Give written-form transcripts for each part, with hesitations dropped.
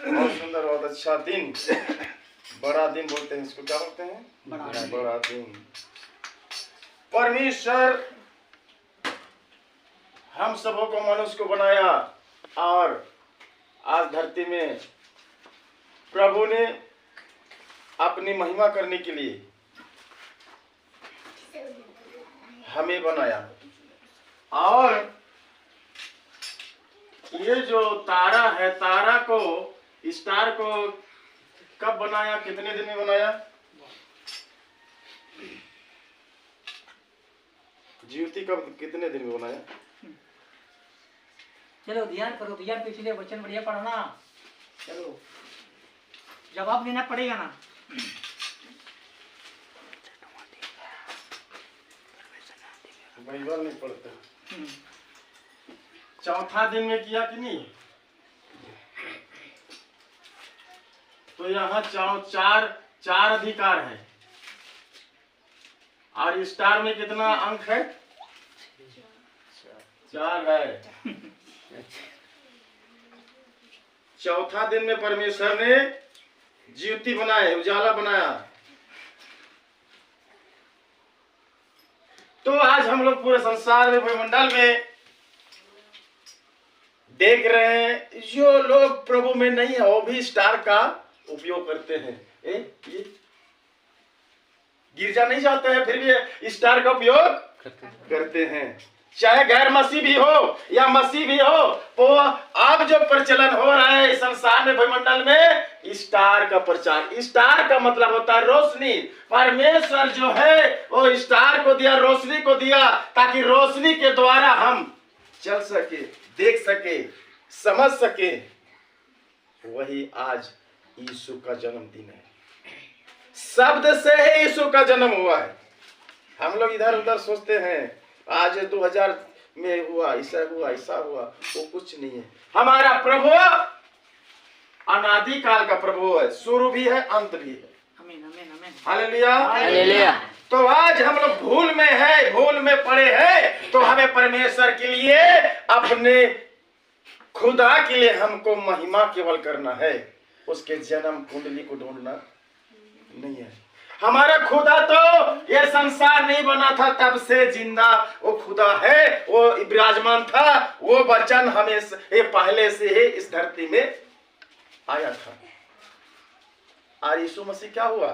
बहुत सुंदर, बहुत अच्छा दिन, बड़ा दिन बोलते हैं इसको, क्या बोलते हैं? बड़ा दिन। परमेश्वर हम सबों को, मनुष्य को बनाया और आज धरती में प्रभु ने अपनी महिमा करने के लिए हमें बनाया। और ये जो तारा है, तारा को, स्टार को कब बनाया, कितने दिन में बनाया? ज्योति कब, कितने दिन में बनाया? चलो ध्यान करो भैया, पिछले वचन बढ़िया पढ़ना। चलो जवाब देना पड़ेगा ना। बाइबल नहीं पढ़ते। चौथा दिन में किया कि नहीं? तो यहाँ चार अधिकार है। और स्टार में कितना अंक है? 4 है। चौथा दिन में परमेश्वर ने ज्योति बनाए, उजाला बनाया। तो आज हम लोग पूरे संसार में, वायुमंडल में देख रहे हैं, जो लोग प्रभु में नहीं है वो भी स्टार का उपयोग करते हैं। ये गिरजा नहीं जाते हैं, फिर भी स्टार का उपयोग करते हैं। चाहे गैर मसीह भी हो या मसीह भी हो, तो अब जो प्रचलन हो रहा है इस संसार में, वायुमंडल में, स्टार का प्रचार। स्टार का मतलब होता है रोशनी। परमेश्वर जो है वो स्टार को दिया, रोशनी को दिया, ताकि रोशनी के द्वारा हम चल सके, देख सके, समझ सके। वही आज यीशु का जन्मदिन है। शब्द से ही यीशु का जन्म हुआ है। हम लोग इधर उधर सोचते हैं आज 2000 में हुआ, ऐसा हुआ, ऐसा हुआ, वो कुछ नहीं है। हमारा प्रभु अनादि काल का प्रभु है, शुरू भी है, अंत भी है। आमीन आमीन आमीन, हालेलुया हालेलुया। तो आज हम लोग भूल में है, भूल में पड़े हैं, तो हमें परमेश्वर के लिए, अपने खुदा के लिए हमको महिमा केवल करना है। उसके जन्म कुंडली को ढूंढना नहीं है। हमारा खुदा तो ये संसार नहीं बना था तब से जिंदा वो खुदा है, वो विराजमान था, वो वचन हमें ये पहले से ही इस धरती में आया था। और यीशु मसीह क्या हुआ?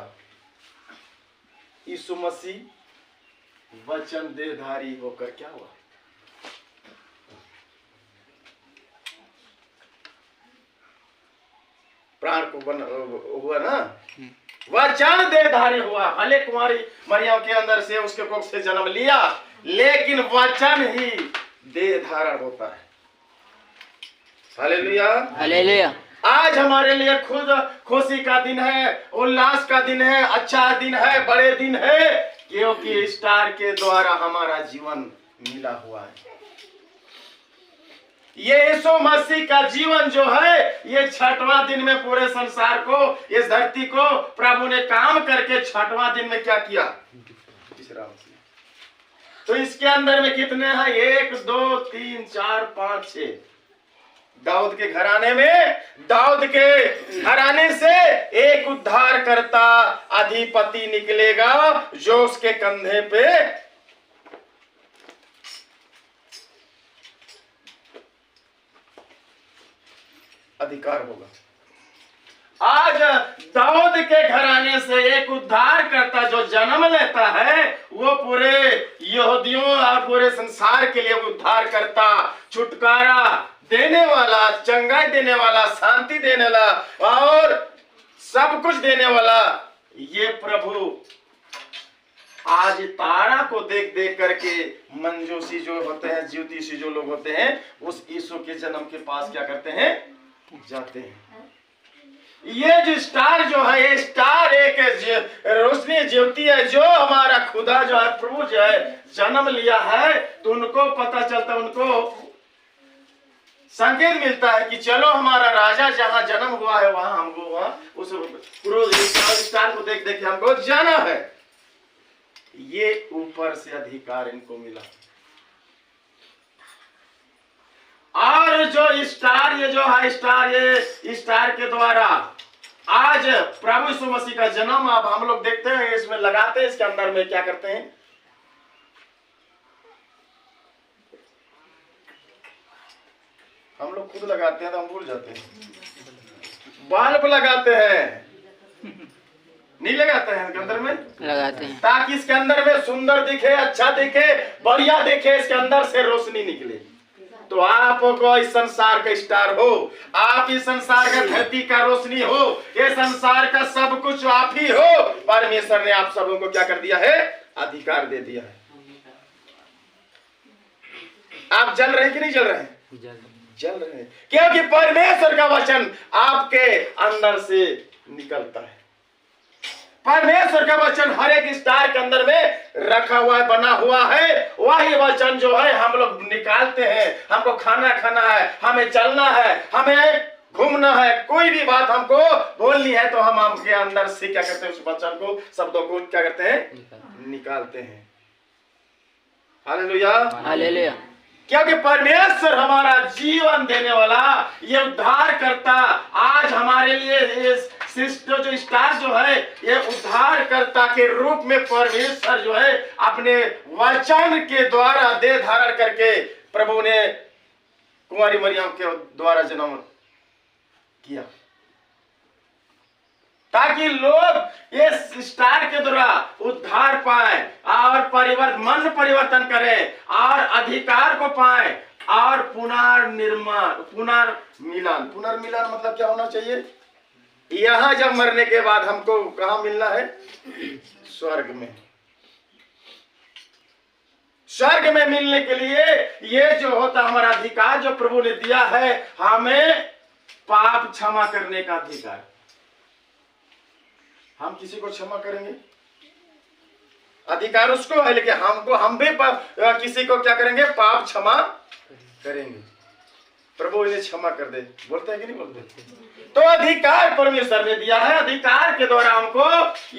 यीशु मसीह वचन देहधारी होकर क्या हुआ? प्राण को हुआ ना, वचन देहधारी हुआ। भले कुमारी मरियम के अंदर से, उसके कोख से जन्म लिया, लेकिन वचन ही देह धारण होता है। Hallelujah hallelujah. आज हमारे लिए खुद खुशी का दिन है, उल्लास का दिन है, अच्छा दिन है, बड़े दिन है, क्योंकि स्टार के द्वारा हमारा जीवन मिला हुआ है। ये यीशु मसीह का जीवन जो है, ये 6वां दिन में पूरे संसार को, इस धरती को प्रभु ने काम करके 6वां दिन में क्या किया? विश्राम किया। तो इसके अंदर में कितने हैं? 1 2 3 4 5 6। दाऊद के घराने में, दाऊद के घराने से एक उद्धारकर्ता अधिपति निकलेगा, जो उसके कंधे पे अधिकार होगा। आज दाऊद के घराने से एक उद्धारकर्ता जो जन्म लेता है, वो पूरे यहूदियों और पूरे संसार के लिए उद्धारकर्ता, छुटकारा देने वाला, चंगाई देने वाला, शांति देने वाला और सब कुछ देने वाला ये प्रभु आज तारा को देख देख करके मंजूसी जो होते हैं, ज्योतिषी जो लोग होते हैं, उस यीशु के जन्म के पास क्या करते हैं? जाते हैं। ये जो स्टार जो है, ये स्टार एक रोशनी ज्योति है, जो हमारा खुदा जो है, प्रभु जो है, जन्म लिया है, तो उनको पता चलता है, उनको संकेत मिलता है कि चलो हमारा राजा जहां जन्म हुआ है वहां हमको, वहां उस स्टार को देख देख के हमको जाना है। ये ऊपर से अधिकार इनको मिला। और जो स्टार, ये जो है स्टार, ये स्टार के द्वारा आज प्रभु यीशु मसीह का जन्म अब हम लोग देखते हैं, इसमें लगाते हैं, इसके अंदर में क्या करते हैं, हम लोग खुद लगाते हैं तो हम भूल जाते हैं, बल्ब लगाते हैं, नहीं लगाते हैं इसके अंदर में, लगाते हैं ताकि इसके अंदर में सुंदर दिखे, अच्छा दिखे, बढ़िया दिखे, इसके अंदर से रोशनी निकले। तो आपको इस संसार का स्टार हो, आप इस संसार का धरती का रोशनी हो, ये संसार का सब कुछ आप ही हो। परमेश्वर ने आप सबों को क्या कर दिया है, अधिकार दे दिया है। आप जल रहे हैं कि नहीं जल रहे हैं? जल रहे हैं, क्योंकि परमेश्वर का वचन आपके अंदर से निकलता है। परमेश्वर का वचन हर एक स्टार के अंदर में रखा हुआ है, बना हुआ है। वही वचन जो है हम लोग निकालते हैं। हमको खाना खाना है, हमें चलना है, हमें घूमना है, कोई भी बात हमको बोलनी है, तो हम आपके अंदर से क्या करते हैं, उस वचन को, शब्दों को क्या करते हैं, निकालते हैं। Hallelujah, hallelujah. क्योंकि परमेश्वर हमारा जीवन देने वाला, ये उद्धार करता, आज हमारे लिए इस सिस्टम जो स्टार जो है, ये उद्धारकर्ता के रूप में परमेश्वर जो है अपने वचन के द्वारा देह धारण करके प्रभु ने कुंवारी मरियम के द्वारा जन्म किया, ताकि लोग इस स्टार के द्वारा उद्धार पाए और मन परिवर्तन करें और अधिकार को पाए और पुनर्मिलन मतलब क्या होना चाहिए, यहां जब मरने के बाद हमको कहां मिलना है, स्वर्ग में। स्वर्ग में मिलने के लिए ये जो होता हमारा अधिकार जो प्रभु ने दिया है, हमें पाप क्षमा करने का अधिकार। हम किसी को क्षमा करेंगे, अधिकार उसको है, लेकिन हम भी किसी को क्या करेंगे, पाप क्षमा करेंगे। प्रभु इन्हें क्षमा कर दे, बोलते हैं कि नहीं बोलते? तो अधिकार परमेश्वर ने दिया है, अधिकार के द्वारा हमको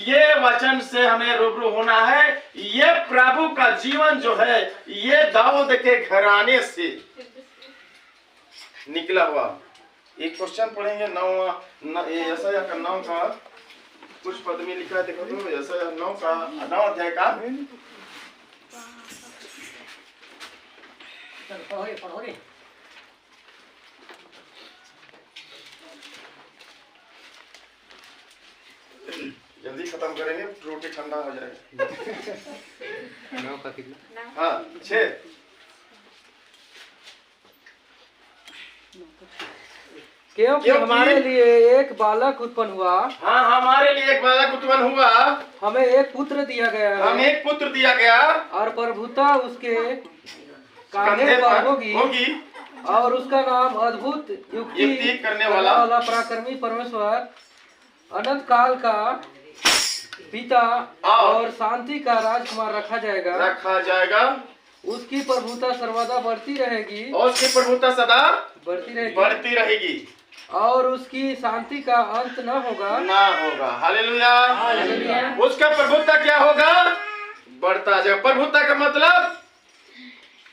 ये वचन से हमें रूबरू होना है। ये प्रभु का जीवन जो है, ये दाऊद के घराने से निकला हुआ। एक क्वेश्चन पढ़ेंगे, 9 यशायाह का 9 का कुछ पद में लिखा है, देखो तो यशायाह 9 अध्याय का पढ़ो रे। जल्दी खत्म करेंगे, रोटी ठंडा हो जाएगा। 9 का कितना? हाँ 6। क्योंकि हमारे लिए एक बालक उत्पन्न हुआ, हाँ हमारे लिए एक बालक उत्पन्न हुआ, हमें एक पुत्र दिया गया है, हमें एक पुत्र दिया गया, और प्रभुता उसके कंधे कांधे पर पर होगी, और उसका नाम अद्भुत युक्ति करने वाला, पराक्रमी परमेश्वर, अनंत काल का पिता और शांति का राजकुमार रखा जाएगा। उसकी प्रभुता सर्वदा बढ़ती रहेगी, और उसकी प्रभुता सदा बढ़ती रहेगी, और उसकी शांति का अंत न होगा। हालेलुया। उसका प्रभुता क्या होगा, बढ़ता जाएगा। प्रभुता का मतलब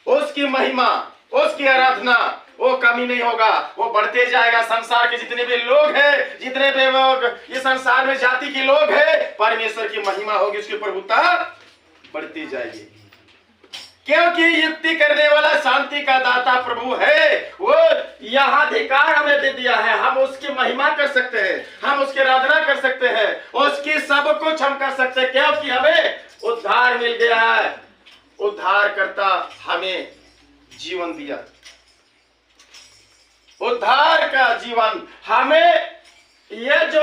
उसकी महिमा, उसकी आराधना, वो कमी नहीं होगा, वो बढ़ते जाएगा। संसार के जितने भी लोग हैं, जितने भी लोग ये संसार में जाति के लोग हैं, परमेश्वर की महिमा होगी, उसकी प्रभुता बढ़ती जाएगी। क्योंकि युक्ति करने वाला, शांति का दाता प्रभु है, वो यह अधिकार हमें दे दिया है। हम उसकी महिमा कर सकते हैं, हम उसकी आराधना कर सकते हैं, उसकी सब कुछ हम कर सकते हैं, क्योंकि हमें उद्धार मिल गया है। उद्धार करता हमें जीवन दिया, उद्धार का जीवन हमें, ये जो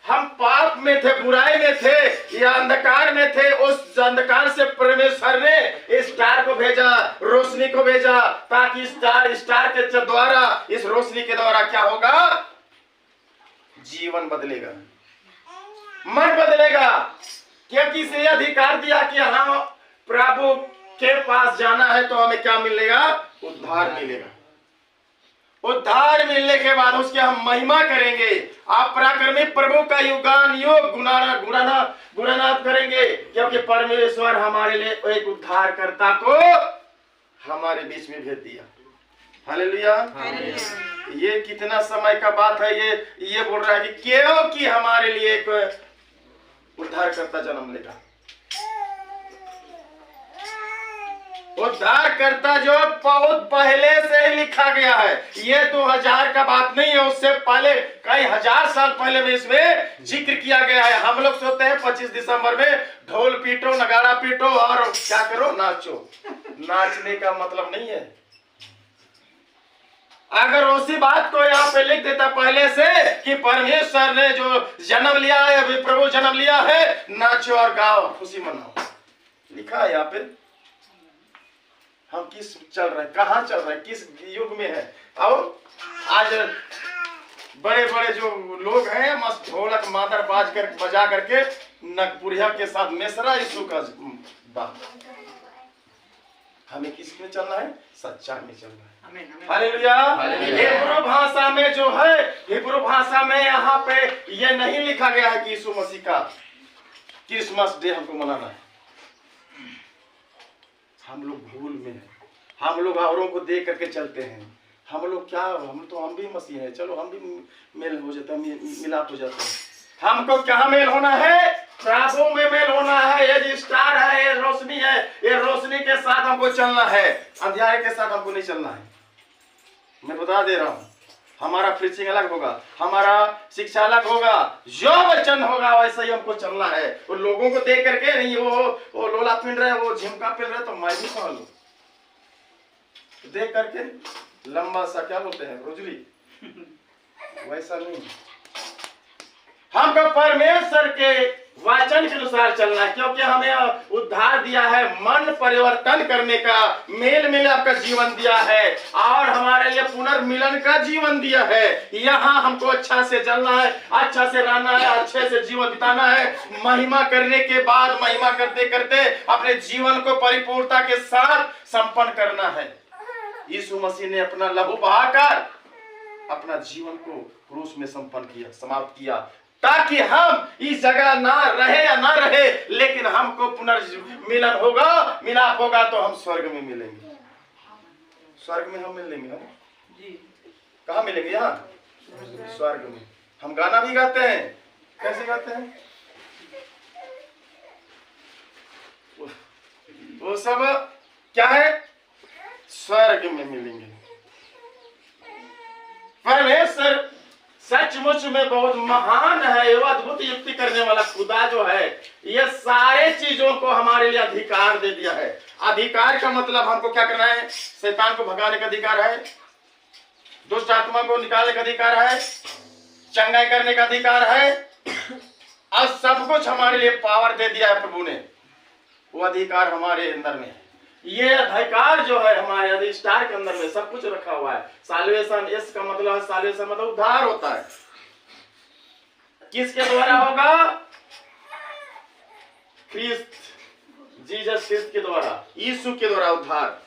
हम पाप में थे, बुराई में थे, या अंधकार में थे, उस अंधकार से परमेश्वर ने इस स्टार को भेजा, रोशनी को भेजा, ताकि स्टार के द्वारा, इस रोशनी के द्वारा क्या होगा, जीवन बदलेगा, मन बदलेगा। क्योंकि इसे अधिकार दिया कि हम प्रभु के पास जाना है, तो हमें क्या मिलेगा, उद्धार मिलेगा। उद्धार मिलने के बाद उसके हम महिमा करेंगे, आप पराक्रमी प्रभु का युगान युग गुणनाथ करेंगे, क्योंकि परमेश्वर हमारे लिए एक उद्धारकर्ता को हमारे बीच में भेज दिया। हालेलुया। ये कितना समय का बात है, ये बोल रहा है कि क्योंकि हमारे लिए एक उद्धारकर्ता जन्म लेगा। उद्धारकर्ता जो बहुत पहले से ही लिखा गया है, ये 2000 का बात नहीं है, उससे पहले कई हजार साल पहले में इसमें जिक्र किया गया है। हम लोग सोते हैं 25 दिसंबर में ढोल पीटो, नगाड़ा पीटो और क्या करो, नाचो। नाचने का मतलब नहीं है। अगर उसी बात को यहाँ पे लिख देता पहले से कि परमेश्वर ने जो जन्म लिया है, अभी प्रभु जन्म लिया है, नाचो और गाओ, खुशी मनाओ, लिखा है यहाँ पे। हम किस चल रहे हैं, कहाँ चल रहे हैं, किस युग में है। और आज बड़े बड़े जो लोग हैं मस्त ढोलक मादर बजा करके नगपुरिया के साथ मेसरा यीशु का बात। हमें किस में चलना है, सच्चा में चलना है। हालेलुया। हिब्रू भाषा में जो है, हिब्रू भाषा में यहाँ पे ये नहीं लिखा गया है कि यीशु मसीह का क्रिसमस डे हमको मनाना है। हम लोग भूल में हैं, हम लोग औरों को देख करके चलते हैं। हम लोग क्या, हम भी मसीह हैं, चलो हम भी मेल हो जाता है, मिलाप हो जाता है। हमको क्या मेल होना है, प्रभु में मेल होना है। ये जो स्टार है, ये रोशनी है, ये रोशनी के साथ हमको चलना है, अंधेरे के साथ हमको नहीं चलना है। मैं बता दे रहा हूँ, हमारा प्रीचिंग अलग होगा, हमारा शिक्षा अलग होगा, जो वचन होगा वैसे ही हमको चलना है। वो लोगों को देख करके नहीं, वो लोला पहन रहे, वो झुमका पहन रहे तो मैं भी पहन लूं, देख करके लंबा सा क्या बोलते हैं रोजली, वैसा नहीं। हमको परमेश्वर के वचन के अनुसार चलना है, क्योंकि हमें उद्धार दिया है, मन परिवर्तन करने का, मेल मिलाप का जीवन दिया है, और हमारे लिए पुनर्मिलन का जीवन दिया है। यहाँ हमको अच्छा से चलना है, अच्छा से रहना है, अच्छे से जीवन बिताना है। महिमा करने के बाद, महिमा करते करते अपने जीवन को परिपूर्णता के साथ संपन्न करना है। यीशु मसीह ने अपना लहू बहाकर अपना जीवन को क्रूस में संपन्न किया, समाप्त किया, ताकि हम इस जगह ना रहे या ना रहे, लेकिन हमको पुनर्मिलन होगा, मिलाप होगा तो हम स्वर्ग में मिलेंगे। स्वर्ग में हम मिलेंगे। हम कहाँ मिलेंगे? यहाँ स्वर्ग में। हम गाना भी गाते हैं, कैसे गाते हैं? वो सब क्या है? स्वर्ग में मिलेंगे। परमेश्वर सचमुच में बहुत महान है, वो अद्भुत युक्ति करने वाला खुदा जो है, ये सारे चीजों को हमारे लिए अधिकार दे दिया है। अधिकार का मतलब हमको क्या करना है? शैतान को भगाने का अधिकार है, दुष्ट आत्मा को निकालने का अधिकार है, चंगाई करने का अधिकार है, और सब कुछ हमारे लिए पावर दे दिया है प्रभु ने। वो अधिकार हमारे अंदर में है। ये अधिकार जो है हमारे अधिष्ठान के अंदर में सब कुछ रखा हुआ है। साल्वेशन, इसका मतलब है साल्वेशन मतलब उद्धार होता है। किसके द्वारा होगा? क्रिस्ट, जीसस क्रिस्ट के द्वारा, यीशु के द्वारा उद्धार।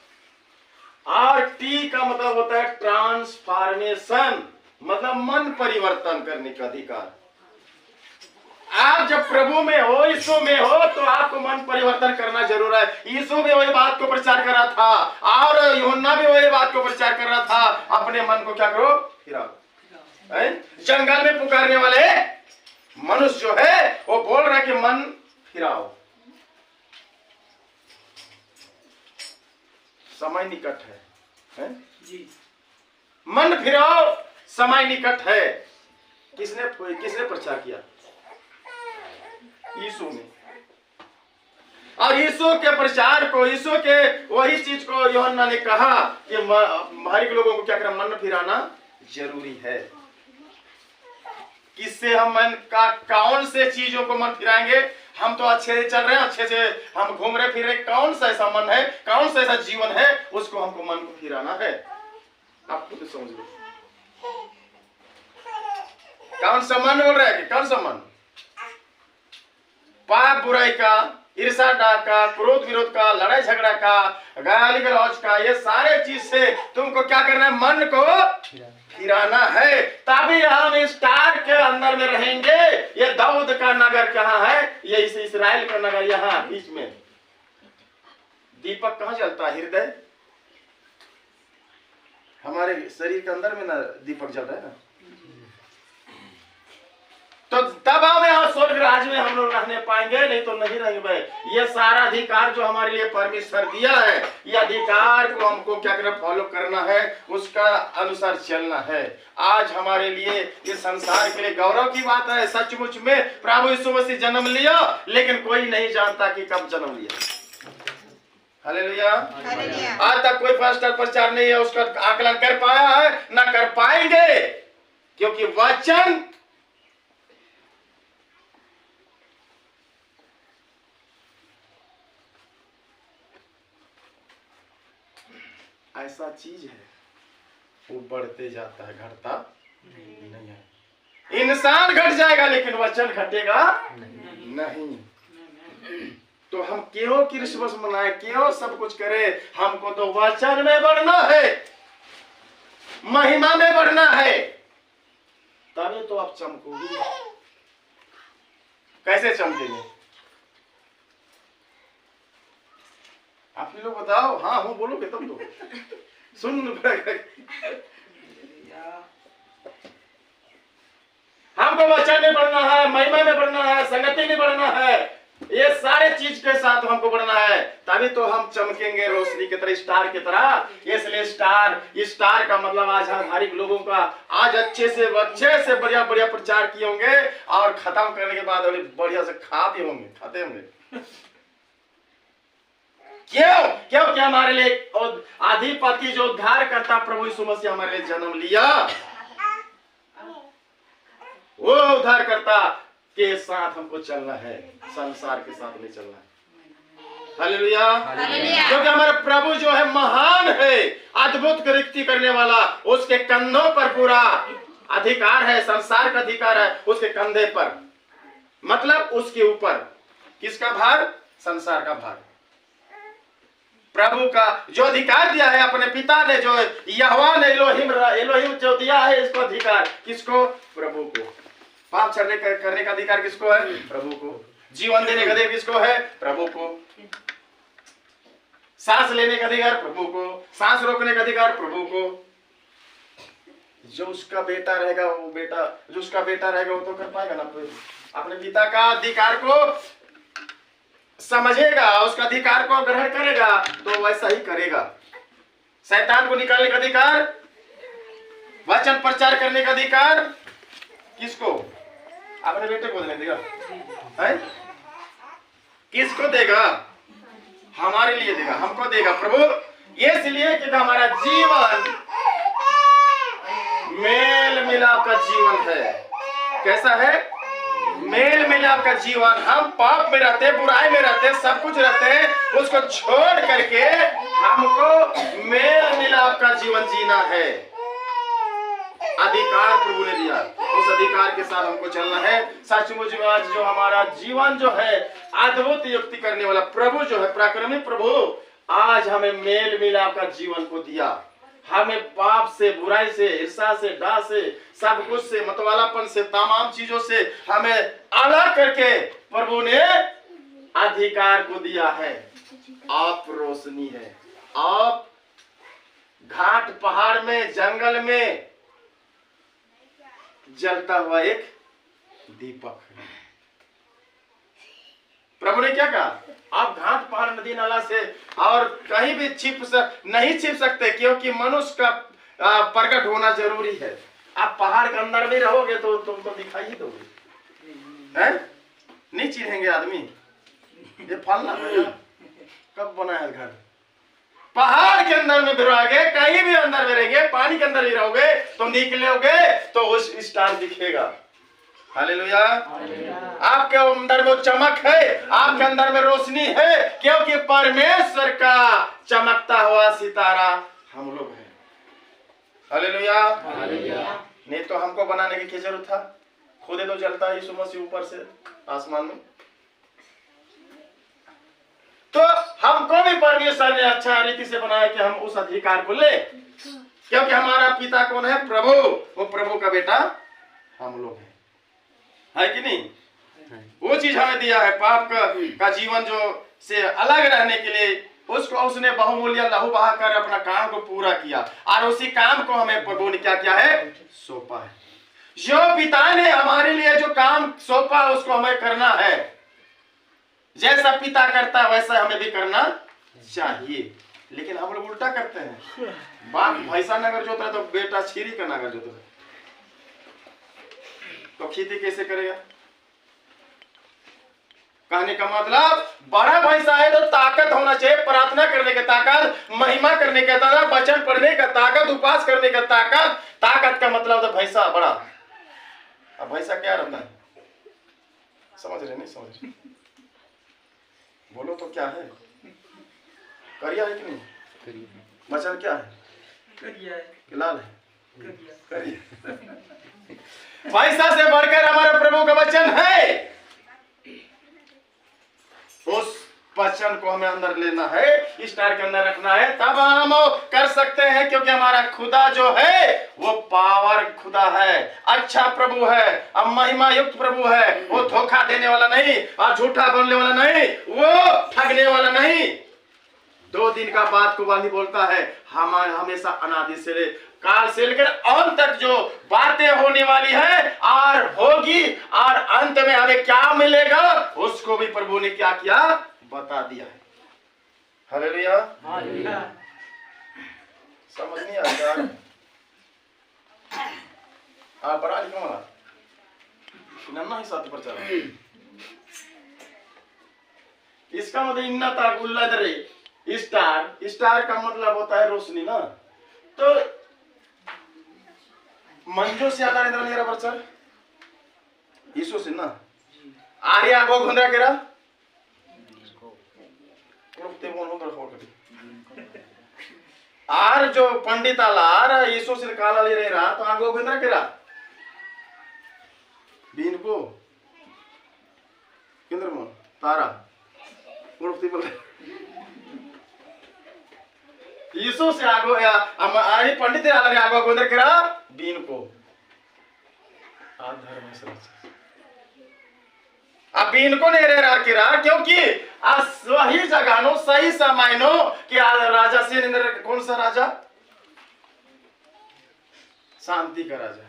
और टी का मतलब होता है ट्रांसफॉर्मेशन, मतलब मन परिवर्तन करने का अधिकार। आप जब प्रभु में हो, यीशु में हो, तो आपको मन परिवर्तन करना जरूर है। यीशु भी वही बात को प्रचार कर रहा था, और यूहन्ना भी वही बात को प्रचार कर रहा था। अपने मन को क्या करो? फिराओ। जंगल में पुकारने वाले मनुष्य जो है वो बोल रहा है कि मन फिराओ, समय निकट है? जी। मन फिराओ, समय निकट है। किसने प्रचार किया? यीशु ने। और यीशु के प्रचार को, यीशु के वही चीज को यूहन्ना ने कहा कि हर एक लोगों को क्या करना? मन फिराना जरूरी है। किससे हम मन का, कौन से चीजों को मन फिराएंगे? हम तो अच्छे से चल रहे हैं, अच्छे से हम घूम रहे फिर रहे, कौन सा ऐसा मन है, कौन सा ऐसा जीवन है, उसको हमको मन को फिराना है। आप खुद समझ लो कौन सा मन बोल रहा है कि कौन सा मन? पाप बुराई का, ईर्ष्या का, क्रोध विरोध का, लड़ाई झगड़ा का, गाली गलौज का, ये सारे चीज से तुमको क्या करना है? मन को फिराना है। तभी हम स्टार के अंदर में रहेंगे। ये दाऊद का नगर कहाँ है? ये इस्राएल का नगर यहाँ बीच में। दीपक कहाँ जलता है? हृदय हमारे शरीर के अंदर में ना दीपक जल रहा है ना, तो तब हमें और स्वर्ग राज में हम लोग रहने पाएंगे, नहीं तो नहीं रहेंगे भाई। ये सारा अधिकार जो हमारे लिए परमेश्वर दिया है, ये अधिकार को हमको क्या करना, फॉलो करना है, उसका अनुसार चलना है। आज हमारे लिए इस संसार के लिए गौरव की बात है। सचमुच में प्रभु यीशु मसीह जन्म लिया, लेकिन कोई नहीं जानता कि कब जन्म लिया। हालेलुया। आज तक कोई पास्टर प्रचार नहीं है उसका आकलन कर पाया है, ना कर पाएंगे, क्योंकि वचन ऐसा चीज है, वो बढ़ते जाता है, घटता नहीं है। इंसान घट जाएगा लेकिन वचन घटेगा नहीं। तो हम क्यों क्रिसमस मनाए, क्यों सब कुछ करें? हमको तो वचन में बढ़ना है, महिमा में बढ़ना है, तभी तो आप चमकोगे। कैसे चमकेंगे? आप ही लोग बताओ। हाँ हूँ बोलोगे तब तो सुन। हमको वचन में बढ़ना है, महिमा में बढ़ना है, संगति में बढ़ना है, ये सारे चीज के साथ हमको बढ़ना है, तभी तो हम चमकेंगे रोशनी की तरह, स्टार की तरह। इसलिए स्टार का मतलब आज हमारे लोगों का आज अच्छे से बढ़िया बढ़िया प्रचार किए होंगे, और खत्म करने के बाद बढ़िया से खाते होंगे। क्योंकि हमारे लिए अधिपति जो उद्धार करता प्रभु यीशु मसीह हमारे लिए जन्म लिया, वो उद्धार करता के साथ हमको चलना है, संसार के साथ नहीं चलना है। हालेलुया। क्योंकि हमारा प्रभु जो है महान है, अद्भुत कृत्य करने वाला, उसके कंधों पर पूरा अधिकार है, संसार का अधिकार है उसके कंधे पर। मतलब उसके ऊपर किसका भार? संसार का भार। प्रभु का जो अधिकार दिया है अपने पिता ने, जो यहोवा ने एलोहिम जो दिया है इसको अधिकार, किसको? प्रभु को। पाप करने का अधिकार किसको है? प्रभु को। जीवन देने का अधिकार किसको है? प्रभु को। सांस लेने का अधिकार प्रभु को, सांस रोकने का अधिकार प्रभु को। जो उसका बेटा रहेगा वो तो कर पाएगा ना। अपने पिता का अधिकार को समझेगा, उसका अधिकार को ग्रहण करेगा तो वैसा ही करेगा। शैतान को निकालने का अधिकार, वचन प्रचार करने का अधिकार किसको? अपने बेटे को देगा है? किसको देगा? हमारे लिए देगा, हमको देगा प्रभु। इसलिए कि हमारा जीवन मेल मिलाप का जीवन है। कैसा है? मेल मिलाप का जीवन। हम पाप में रहते, बुराई में रहते, सब कुछ रहते हैं, उसको छोड़ करके हमको मेल मिलाप का जीवन जीना है। अधिकार प्रभु ने दिया, उस अधिकार के साथ हमको चलना है। सचमुच में आज जो हमारा जीवन जो है अद्भुत युक्ति करने वाला प्रभु जो है, पराक्रमी प्रभु, आज हमें मेल मिलाप का जीवन को दिया। हमें पाप से, बुराई से, ईर्ष्या से, डाह से, सब कुछ से, मतवालापन से, तमाम चीजों से हमें अलग करके प्रभु ने अधिकार को दिया है। आप रोशनी है, आप घाट पहाड़ में, जंगल में जलता हुआ एक दीपक है। प्रभु ने क्या कहा? आप घाट पहाड़, नदी नाला से और कहीं भी नहीं छिप सकते, क्योंकि मनुष्य का प्रकट होना जरूरी है। आप पहाड़ के अंदर में रहोगे तो तुम तो दिखाई ही दोगे, हैं? नहीं चिढ़ेंगे आदमी, ये फलना है कब बना है घर? पहाड़ के अंदर में भी रहोगे, कहीं भी अंदर में रहेंगे, पानी के अंदर भी रहोगे, तुम निकलोगे तो उस स्टार दिखेगा। हालेलुया। आपके अंदर में चमक है, आपके अंदर में रोशनी है, क्योंकि परमेश्वर का चमकता हुआ सितारा हम लोग हैं। हालेलुया। नहीं तो हमको बनाने की क्या जरूरत था? खुद तो जलता है यीशु मसीह ऊपर से आसमान में। तो हमको भी परमेश्वर ने अच्छा रीति से बनाया कि हम उस अधिकार को ले, क्योंकि हमारा पिता कौन है? प्रभु। वो प्रभु का बेटा हम लोग है कि नहीं? वो चीज हमें दिया है। पाप का जीवन जो से अलग रहने के लिए उसको उसने बहुमूल्य लहू बहाकर अपना काम को पूरा किया और उसी काम को हमें प्रभु ने क्या किया है, सौंपा है। जो पिता ने हमारे लिए जो काम सौंपा उसको हमें करना है। जैसा पिता करता है वैसा हमें भी करना चाहिए। लेकिन हम लोग उल्टा करते हैं। बाप भैंसा नगर जोता है तो बेटा छीरी का नगर जोता है, तो खेती कैसे करेगा? कहने का मतलब बड़ा भैंसा है तो ताकत होना चाहिए, प्रार्थना करने की ताकत, महिमा करने का ताकत, वचन पढ़ने का ताकत, उपवास करने का ताकत। ताकत का मतलब तो भैंसा बड़ा। अब भैंसा क्या रहता है? समझ रहे नहीं समझ रहे? बोलो तो क्या है? करिया है कि नहीं? वचन क्या है? कि लाल है? करिया। भैंसा से बढ़कर हमारे प्रभु का वचन है। उस वचन को हमें अंदर लेना है, स्टार के अंदर रखना है, तब हम कर सकते हैं। क्योंकि हमारा खुदा जो है वो पावर खुदा है, अच्छा प्रभु है, अब महिमा युक्त प्रभु है। वो धोखा देने वाला नहीं और झूठा बोलने वाला नहीं, वो ठगने वाला नहीं। 2 दिन का बात को वाली बोलता है। हम हमेशा अनादि से काल से लेकर अंत तक जो बातें होने वाली है और होगी और अंत में हमें क्या मिलेगा उसको भी प्रभु ने क्या किया, बता दिया है। हालेलुया। समझ नहीं आ रहा? आप पढ़ा लिखा वाला नन्ना ही साथ पर चला। इसका मतलब इन्ना ताकुल्ला दरे स्टार, स्टार का मतलब होता है रोशनी ना। तो मंजो से आधार इंद्र मेरा बच्चा यीशु से ना आर्या को घुंडरा केरा रुकते बोल हो कर आर जो पंडित आलार यीशु से काला ले रहा तो आगो घुंडरा केरा बीन को केंद्र में तारा रुकते बोल यीशु से आगो या आरी पंडित आलार आगो घुंडरा केरा बीन को आधार में समझ अब इनको नहीं रह रहा किरा क्योंकि सही जगह नो सही समय नो कि राजा से इंद्र कौन सा राजा, शांति का राजा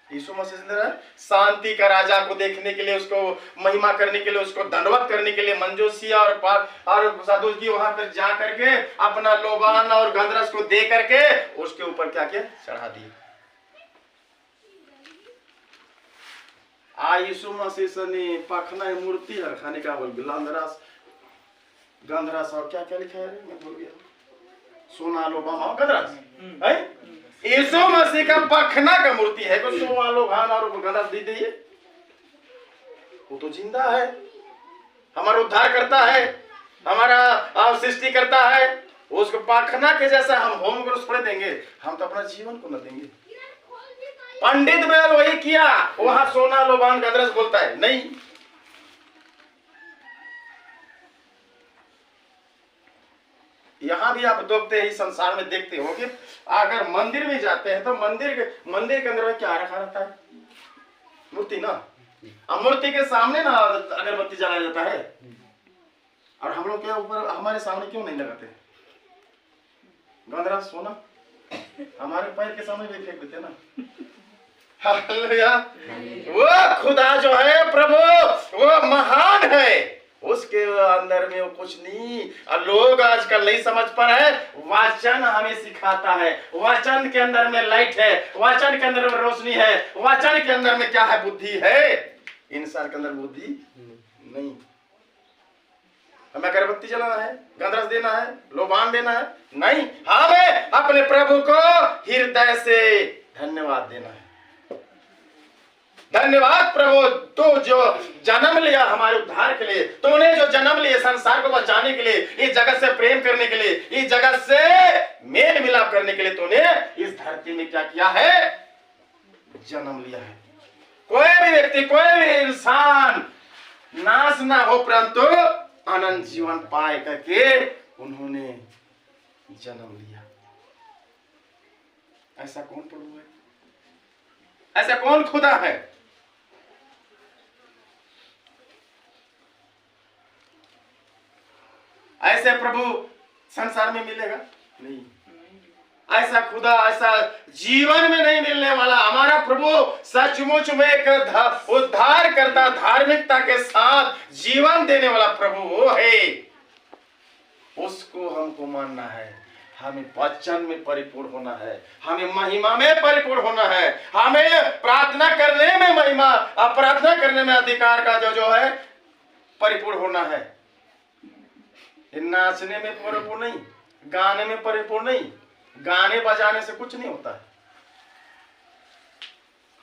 यीशु मसीह इंद्र शांति का राजा को देखने के लिए, उसको महिमा करने के लिए, उसको दंडवत करने के लिए मंजोसिया और साधु जी वहां पर जा करके अपना लोबान और गंधरस को दे करके उसके ऊपर क्या किया, चढ़ा दिए। यीशु मसीह ने पखना मूर्ति हर खाने का बोल गंधरास गंधरास और क्या क्या लिखा है रे मैं भूल गया, सोना लोबान और गंधरास है। यीशु मसीह का पखना का मूर्ति है को सोना लोबान और गंधरास दे दिए। वो तो जिंदा है, हमारा उद्धार करता है, हमारा सृष्टि करता है। उसको पखना के जैसा हम होम को थोड़े देंगे, हम तो अपना जीवन को न देंगे। पंडित में वही किया, वहां सोना लोबान गंधरस बोलता है नहीं। यहां भी आप देखते ही संसार में देखते हो कि अगर मंदिर में जाते हैं तो मंदिर के अंदर में क्या रखा रहता है, मूर्ति ना। अब मूर्ति के सामने ना अगरबत्ती जलाया जाता है, और हम लोग के ऊपर हमारे सामने क्यों नहीं लगाते गंधरस सोना, हमारे पैर के सामने भी फेंक देते ना। हालेलुया। वो खुदा जो है प्रभु वो महान है, उसके अंदर में वो कुछ नहीं। और लोग आजकल नहीं समझ पा रहे। वचन हमें सिखाता है, वचन के अंदर में लाइट है, वचन के अंदर में रोशनी है, वचन के अंदर में क्या है, बुद्धि है। इंसान के अंदर बुद्धि नहीं। हमें अगरबत्ती जलाना है, गंधरस देना है, लोबान देना है नहीं, हमें अपने प्रभु को हृदय से धन्यवाद देना है। धन्यवाद प्रभु, तो जो जन्म लिया हमारे उद्धार के लिए, तूने जो जन्म लिया संसार को बचाने के लिए, इस जगत से प्रेम करने के लिए, इस जगत से मेल मिलाप करने के लिए तूने इस धरती में क्या किया है, जन्म लिया है। कोई भी व्यक्ति, कोई भी इंसान नाश ना हो परंतु अनंत जीवन पाए करके उन्होंने जन्म लिया। ऐसा कौन प्रभु है, ऐसा कौन खुदा है? ऐसे प्रभु संसार में मिलेगा नहीं। ऐसा खुदा ऐसा जीवन में नहीं मिलने वाला हमारा प्रभु सचमुच में एक उद्धार करता धार्मिकता के साथ जीवन देने वाला प्रभु वो है। उसको हमको मानना है। हमें वचन में परिपूर्ण होना है, हमें महिमा में परिपूर्ण होना है, हमें प्रार्थना करने में महिमा और प्रार्थना करने में अधिकार का जो है परिपूर्ण होना है। नाचने में परिपूर्ण नहीं, गाने में परिपूर्ण नहीं, गाने बजाने से कुछ नहीं होता है।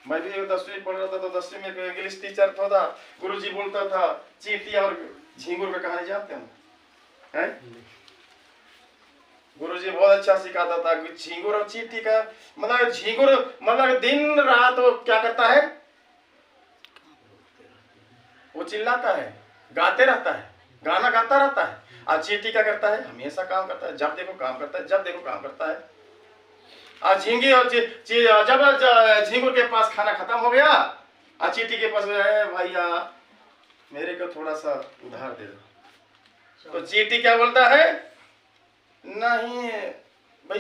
मैं भी 10वीं पढ़ रहा था तो 10वीं में एक इंग्लिश टीचर था, गुरुजी बोलता था चींटी और झींगुर का कहानी जानते हैं? गुरुजी बहुत अच्छा सिखाता था। झींगुर और चींटी का मतलब, झींगुर मतलब दिन रात वो क्या करता है, वो चिल्लाता है, गाते रहता है, गाना गाता रहता है। और चींटी क्या करता है, हमेशा काम करता है, जब देखो काम करता है, जब देखो काम करता है। और झींगी और जब झींगुर के पास खाना खत्म हो गया और चींटी के पास भैया मेरे को थोड़ा सा उधार दे दो, तो चींटी क्या बोलता है, नहीं भाई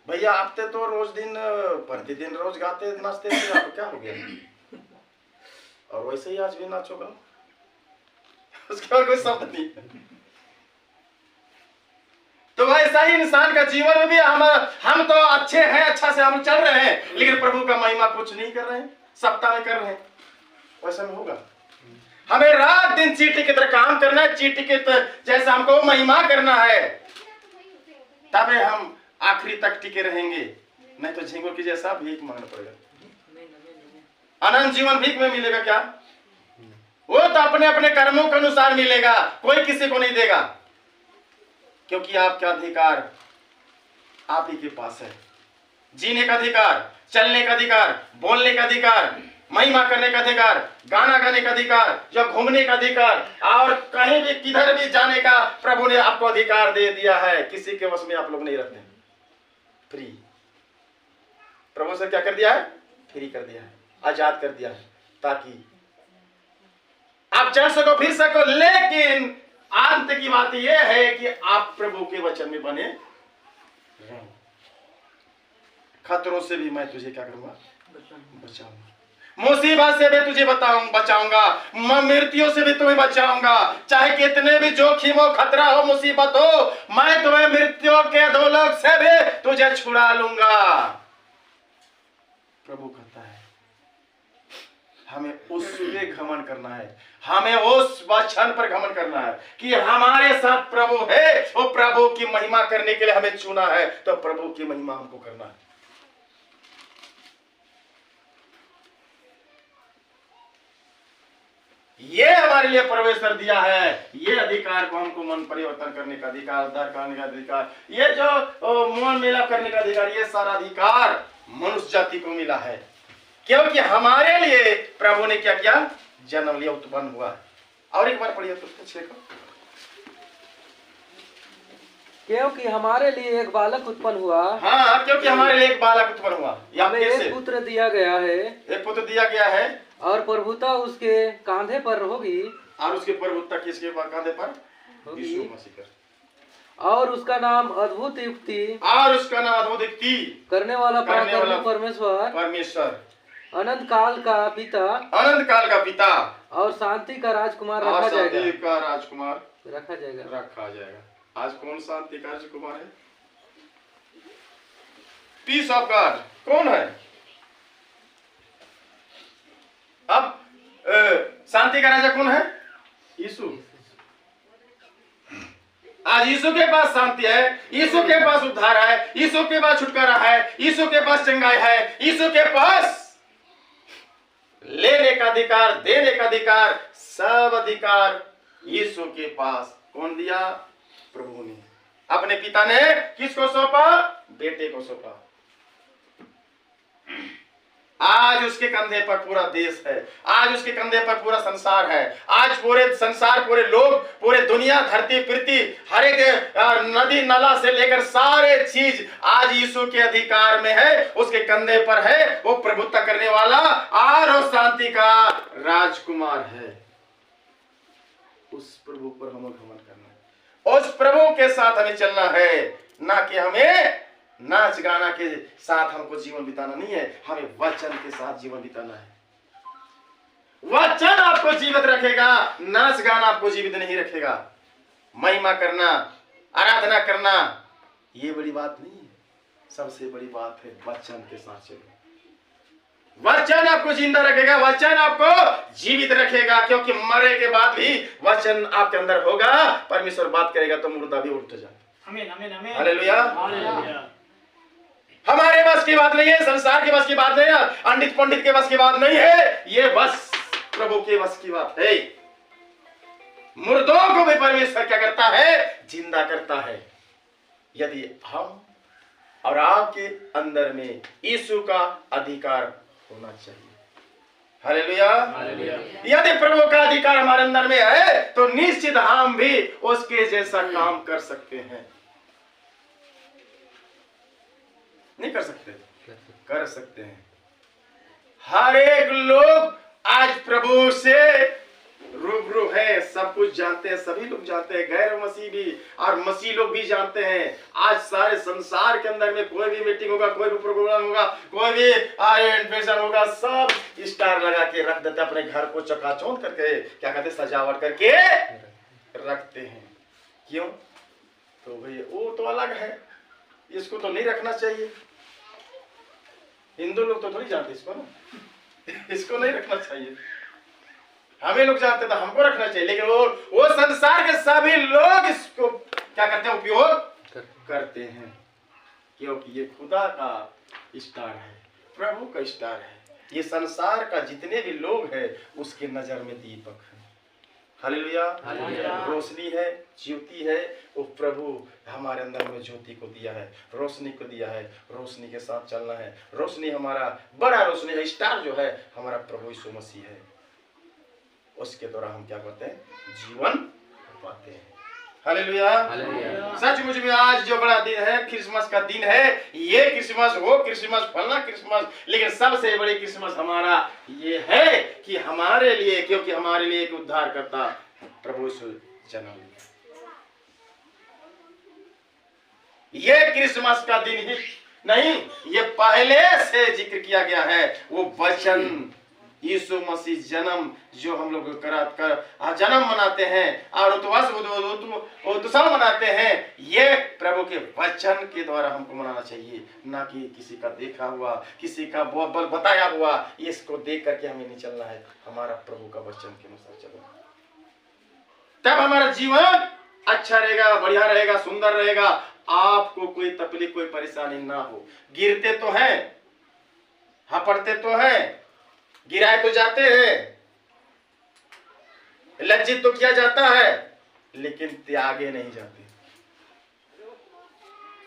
भैया आप तो रोज दिन प्रतिदिन रोज गाते नाचते थे, आपको क्या हो गया? और वैसे ही आज भी नाचोगा। उसके बाद कोई शब्द नहीं। तो वैसा ही इंसान का जीवन में भी हम तो अच्छे हैं, अच्छा से हम चल रहे हैं, लेकिन प्रभु का महिमा कुछ नहीं कर रहे हैं, सप्ताह में कर रहे हैं। वैसा नहीं होगा। हमें रात दिन चींटी की तरह काम करना है, चींटी के जैसा हमको महिमा करना है, तबे हम आखिरी तक टिके रहेंगे। नहीं तो झींगुर की जैसा भीख मांगना पड़ेगा। अनंत जीवन भीख में मिलेगा क्या? वो तो अपने अपने कर्मों के अनुसार मिलेगा, कोई किसी को नहीं देगा। क्योंकि आपका अधिकार आप ही के पास है। जीने का अधिकार, चलने का अधिकार, बोलने का अधिकार, महिमा करने का अधिकार, गाना गाने का अधिकार, जो घूमने का अधिकार, और कहीं भी किधर भी जाने का प्रभु ने आपको अधिकार दे दिया है। किसी के वश में आप लोग नहीं रहते, फ्री। प्रभु से क्या कर दिया है? फ्री कर दिया है, आजाद कर दिया है, ताकि आप चल सको, फिर सको। लेकिन अंत की बात यह है कि आप प्रभु के वचन में बने रहो। खतरों से भी मैं तुझे क्या करूंगा? बचाऊंगा। मुसीबत से भी तुझे बचाऊंगा, मृत्यु से भी तुम्हें बचाऊंगा। चाहे कितने भी जोखिम हो, खतरा हो, मुसीबत हो, मैं तुम्हें मृत्यु के अधोलोक से भी तुझे छुड़ा लूंगा। प्रभु कहता है हमें उस पे घमंड करना है, हमें उस वचन पर घमंड करना है कि हमारे साथ प्रभु है। वो प्रभु की महिमा करने के लिए हमें चुना है, तो प्रभु की महिमा हमको करना है। ये हमारे लिए परमेश्वर दिया है, ये अधिकार को हमको मन परिवर्तन करने का अधिकार, उद्धार करने का अधिकार, ये जो मन मिलाप करने का अधिकार, ये सारा अधिकार मनुष्य जाति को मिला है। क्योंकि हमारे लिए प्रभु ने क्या किया? जन्म लिया, उत्पन्न हुआ। और एक बार पढ़िए तो 6 को। क्योंकि हमारे लिए एक बालक उत्पन्न हुआ। हाँ, क्योंकि हमारे लिए एक बालक उत्पन्न हुआ। हमें एक पुत्र दिया गया है। एक पुत्र दिया गया है, और प्रभुता उसके कांधे पर होगी। और उसके प्रभुता किसके कांधे पर? यीशु मसीह का। और उसका नाम अद्भुत युक्ति, और उसका नाम अद्भुत युक्ति करने वाला परमेश्वर, अनंत काल का पिता, अनंत काल का पिता, और शांति का राजकुमार रखा जाएगा। शांति का राजकुमार रखा जाएगा। आज कौन शांति का राजकुमार है? पीस ऑफ गॉड कौन है? अब शांति का राजा कौन है? यीशु। आज यीशु के पास शांति है, यीशु के पास उद्धार है, यीशु के पास छुटकारा है, यीशु के पास चंगाई है, यीशु के पास लेने का अधिकार, देने का अधिकार, सब अधिकार यीशु के पास। कौन दिया? प्रभु ने। अपने पिता ने किसको सौंपा? बेटे को सौंपा। आज उसके कंधे पर पूरा देश है, आज उसके कंधे पर पूरा संसार है। आज पूरे संसार, पूरे लोग, पूरे दुनिया, धरती पृथ्वी, हर एक नदी नाला से लेकर सारे चीज आज यीशु के अधिकार में है, उसके कंधे पर है। वो प्रभुत्व करने वाला और वो शांति का राजकुमार है। उस प्रभु पर हमें घमंड करना है, उस प्रभु के साथ हमें चलना है, ना कि हमें नाच गाना के साथ हमको जीवन बिताना नहीं है, हमें वचन के साथ जीवन बिताना है। वचन आपको जीवित रखेगा, नाच गाना आपको जीवित नहीं रखेगा। महिमा करना, आराधना करना ये बड़ी बात नहीं है, सबसे बड़ी बात है वचन के साथ चलो। वचन आपको जिंदा रखेगा, वचन आपको जीवित रखेगा, क्योंकि मरे के बाद भी वचन आपके अंदर होगा। परमेश्वर बात करेगा तो मुर्दा भी उठ जाएगा। आमीन आमीन आमीन हालेलुया। हालेलुया। हमारे बस की बात नहीं है, संसार के बस की बात नहीं है, पंडित पंडित के बस की बात नहीं है, ये बस प्रभु के बस की बात है। मुर्दों को भी परमेश्वर क्या करता है? जिंदा करता है। यदि हम और आपके अंदर में यीशु का अधिकार होना चाहिए। हालेलुया। यदि प्रभु का अधिकार हमारे अंदर में है तो निश्चित हम भी उसके जैसा काम कर सकते हैं। नहीं कर सकते? कर सकते हैं। हर एक लोग आज प्रभु से रूबरू है, सब कुछ जानते हैं, सभी लोग जानते हैं, गैर मसीह भी और मसीह लोग भी जानते हैं। आज सारे संसार के अंदर में कोई भी मीटिंग होगा, कोई भी प्रोग्राम होगा, कोई भी इन्फेक्शन होगा, सब स्टार लगा के रख देते, अपने घर को चकाचौंध करके क्या कहते सजावट करके रखते हैं। क्यों? तो भाई वो तो अलग है, इसको तो नहीं रखना चाहिए। हिंदू लोग तो थोड़ी जानते इसको ना, इसको नहीं रखना चाहिए। हमें लोग जानते तो हमको रखना चाहिए, लेकिन वो संसार के सभी लोग इसको क्या करते हैं? उपयोग करते हैं, क्योंकि ये खुदा का स्टार है, प्रभु का स्टार है। ये संसार का जितने भी लोग हैं उसके नजर में दीपक है। हालेलुया। रोशनी है, ज्योति है। वो प्रभु हमारे अंदर में ज्योति को दिया है, रोशनी को दिया है, रोशनी के साथ चलना है। रोशनी हमारा बड़ा रोशनी है, स्टार जो है हमारा प्रभु यीशु मसीह है। उसके द्वारा हम क्या करते हैं? जीवन पाते हैं। हालेलुया। सचमुच में आज जो बड़ा दिन है, क्रिसमस का दिन है। ये क्रिसमस, वो क्रिसमस, फलना क्रिसमस, लेकिन सबसे बड़ी क्रिसमस हमारा ये है कि हमारे लिए, क्योंकि हमारे लिए एक उद्धारकर्ता प्रभु यीशु जन्म लिया। ये क्रिसमस का दिन ही नहीं, ये पहले से जिक्र किया गया है। वो वचन यीशु मसीह जन्म जो हम लोग कर जन्म मनाते हैं और उत्सव मनाते हैं, ये प्रभु के वचन के द्वारा हमको मनाना चाहिए, ना कि किसी का देखा हुआ, किसी का बताया हुआ। इसको देख करके हमें नहीं चलना है, हमारा प्रभु का वचन के अनुसार चलना। तब हमारा जीवन अच्छा रहेगा, बढ़िया रहेगा, सुंदर रहेगा। आपको कोई तकलीफ, कोई परेशानी ना हो। गिरते तो हैं, हपड़ते तो हैं, गिराए तो जाते हैं, लज्जित तो किया जाता है, लेकिन त्यागे नहीं जाते।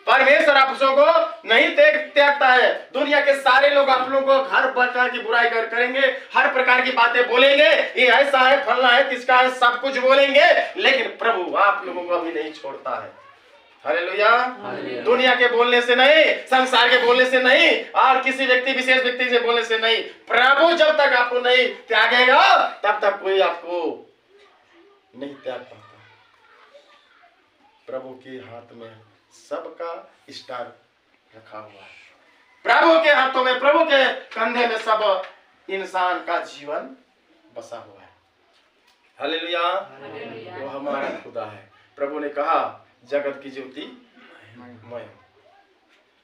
परमेश्वर आप को नहीं त्यागता है। दुनिया के सारे लोग आप लोगों को हर प्रकार की बुराई करेंगे, हर प्रकार की बातें बोलेंगे, ये ऐसा है, फलना है, किसका है, सब कुछ बोलेंगे, लेकिन प्रभु आप लोगों को भी नहीं छोड़ता है। हालेलुया। दुनिया के बोलने से नहीं, संसार के बोलने से नहीं, और किसी व्यक्ति, विशेष व्यक्ति से बोलने से नहीं। प्रभु जब तक आपको नहीं त्यागेगा तब तक कोई आपको नहीं त्याग पाता। प्रभु के हाथ में सबका स्टार रखा हुआ है। प्रभु के हाथों में, प्रभु के कंधे में सब इंसान का जीवन बसा हुआ है। हालेलुया। वो हमारा खुदा है। प्रभु ने कहा जगत की ज्योति मैं।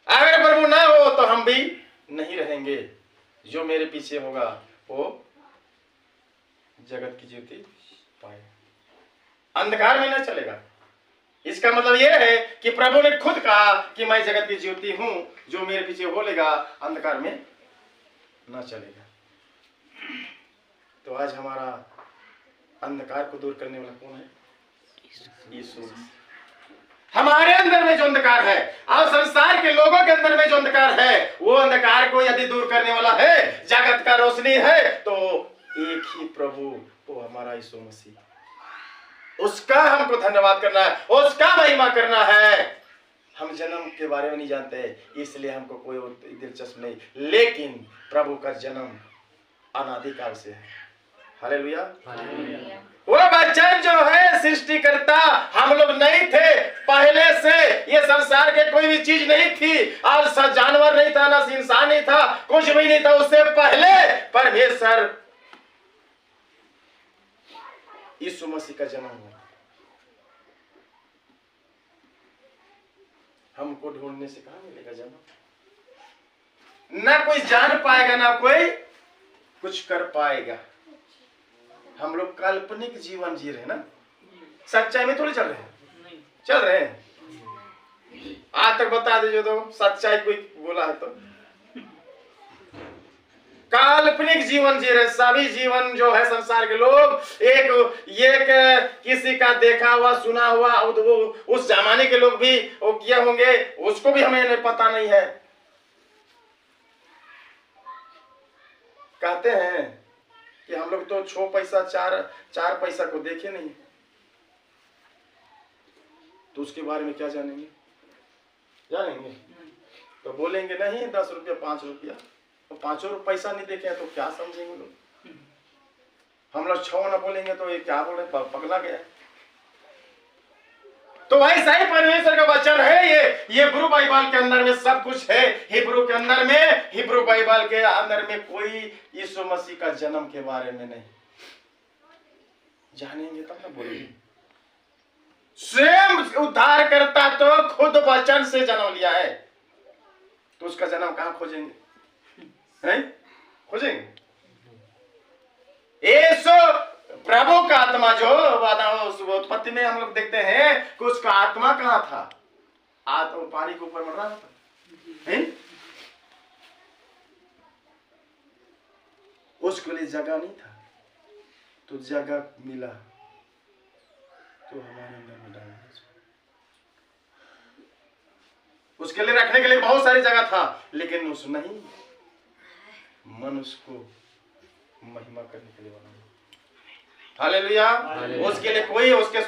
अगर प्रभु ना हो तो हम भी नहीं रहेंगे। जो मेरे पीछे होगा वो जगत की ज्योति पाए, अंधकार में न चलेगा। इसका मतलब यह है कि प्रभु ने खुद कहा कि मैं जगत की ज्योति हूं, जो मेरे पीछे बोलेगा अंधकार में न चलेगा। तो आज हमारा अंधकार को दूर करने वाला कौन है? यीशु। हमारे अंदर में जो अंधकार है और संसार के लोगों के अंदर में जो अंधकार है, वो अंधकार को यदि दूर करने वाला है, जगत का रोशनी है, तो एक ही प्रभु, वो हमारा यीशु मसीह। उसका हमको धन्यवाद करना है, उसका महिमा करना है। हम जन्म के बारे में नहीं जानते, इसलिए हमको कोई दिलचस्प नहीं, लेकिन प्रभु का जन्म अनादिकाल से है। हालेलुया। वो वचन जो है सृष्टिकर्ता, हम लोग नहीं थे पहले से, ये संसार के कोई भी चीज नहीं थी, और जानवर नहीं था, ना इंसान नहीं था, कुछ भी नहीं था। उससे पहले परमेश्वर यीशु मसीह का जन्म हुआ। हमको ढूंढने से कहां मिलेगा जन्म? ना कोई जान पाएगा, ना कोई कुछ कर पाएगा। हम लोग काल्पनिक जीवन जी रहे हैं ना, सच्चाई में थोड़ी चल रहे हैं, चल रहे हैं। आज तक बता दीजिए तो सच्चाई कोई बोला है तो। काल्पनिक जीवन जी रहे सभी जीवन जो है संसार के लोग, एक किसी का देखा हुआ सुना हुआ, वो उस जमाने के लोग भी वो किए होंगे, उसको भी हमें पता नहीं है। कहते हैं कि हम लोग तो 6 पैसा 4 पैसा को देखे नहीं, तो उसके बारे में क्या जानेंगे? तो बोलेंगे नहीं 10 रुपया 5 रुपया, तो 5 पैसा नहीं देखे तो क्या समझेंगे लोग? हम लोग 6 ना बोलेंगे तो ये क्या बोले, पगला गया। तो वैसा ही परमेश्वर का वचन है। ये हिब्रू बाइबल के अंदर में सब कुछ है। हिब्रू के अंदर में, हिब्रू बाइबल के अंदर में कोई यीशु मसीह का जन्म के बारे में नहीं। जानेंगे तब ना बोलेंगे। स्वयं उद्धार करता तो खुद वचन से जन्म लिया है, तो उसका जन्म कहां खोजेंगे? हैं? खोजेंगे? यीशु प्रभु का आत्मा जो उत्पत्ति में हम लोग देखते हैं कि उसका आत्मा कहां था? आत्मा पानी के ऊपर मर रहा था, हैं? उसके लिए जगह नहीं था, तो जगह मिला तो हमारे अंदर में डाल दिया। उसके लिए रखने के लिए बहुत सारी जगह था, लेकिन उस नहीं, मनुष्य को महिमा करने के लिए बनाया। हालेलुया। उसके लिए कोई उसके,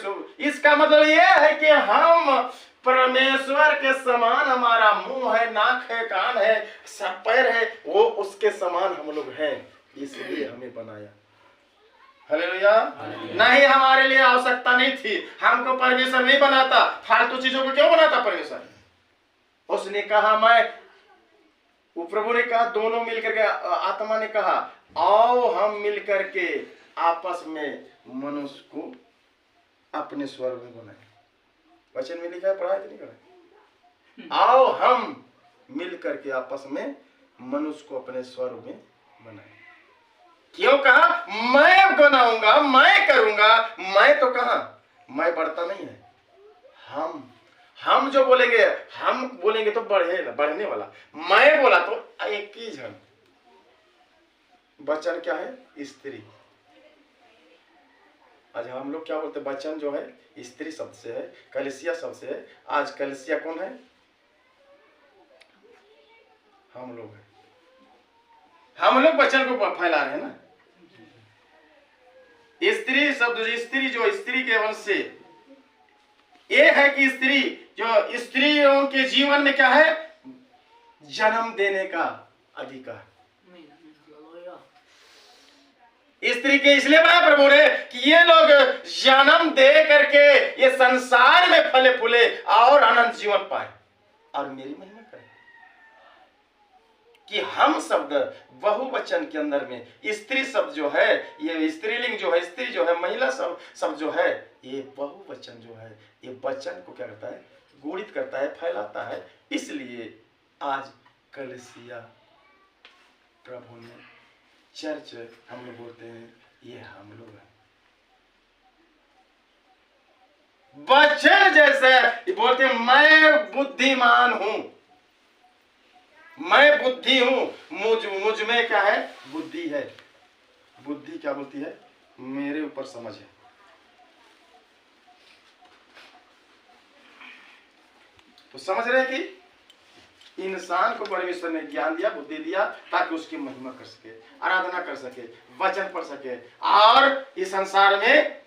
इसका मतलब यह है कि हम परमेश्वर के समान, हमारा मुंह है, नाक है, कान है, सब पैर है, वो उसके समान हम लोग हैं, इसलिए हमें बनाया। हालेलुया। नहीं, हमारे लिए आवश्यकता नहीं थी, हमको परमेश्वर नहीं बनाता। फालतू चीजों को क्यों बनाता परमेश्वर? उसने कहा वो प्रभु ने कहा, दोनों मिलकर के, आत्मा ने कहा आओ हम मिलकर के आपस में मनुष्य को अपने स्वरूप में बनाए। वचन में लिखा है, पढ़ा है कि नहीं पढ़ा? आओ हम मिलकर के आपस में मनुष्य को अपने स्वरूप में बनाए। क्यों कहा? मैं बनाऊंगा, मैं करूंगा। मैं तो कहा, मैं बढ़ता नहीं है। हम जो बोलेंगे, हम बोलेंगे तो बढ़ने वाला। मैं बोला तो एक ही जन। वचन क्या है? स्त्री। आज हम लोग क्या बोलते हैं? वचन जो है स्त्री शब्द से है, कलीसिया शब्द से है। आज कलीसिया कौन है? हम लोग हैं। हम लोग वचन को फैला रहे हैं ना। स्त्री शब्द, स्त्री जो स्त्री के वंश से, ये है कि स्त्री जो, स्त्रियों के जीवन में क्या है? जन्म देने का अधिकार। स्त्री के इसलिए बना प्रभु ने कि ये लोग जन्म दे करके ये संसार में फले फूले और अनंत जीवन पाए और मेरी महिमा करें। कि हम शब्द बहुवचन के अंदर में स्त्री शब्द जो है, ये स्त्रीलिंग जो है, स्त्री जो है, महिला शब्द जो है, ये बहुवचन जो है, ये वचन को क्या करता है? गुणित करता है, फैलाता है। इसलिए आज कलीसिया प्रभु ने, चर्च हम लोग बोलते हैं, ये हम लोग हैं। वचन जैसे बोलते हैं, मैं बुद्धिमान हूं, मैं बुद्धि हूं, मुझ में क्या है? बुद्धि है। बुद्धि क्या बोलती है? मेरे ऊपर समझ है। तो समझ रहे हैं कि इंसान को परमेश्वर ने ज्ञान दिया, बुद्धि दिया, ताकि उसकी महिमा कर सके, आराधना कर सके, वचन पढ़ सके और इस संसार में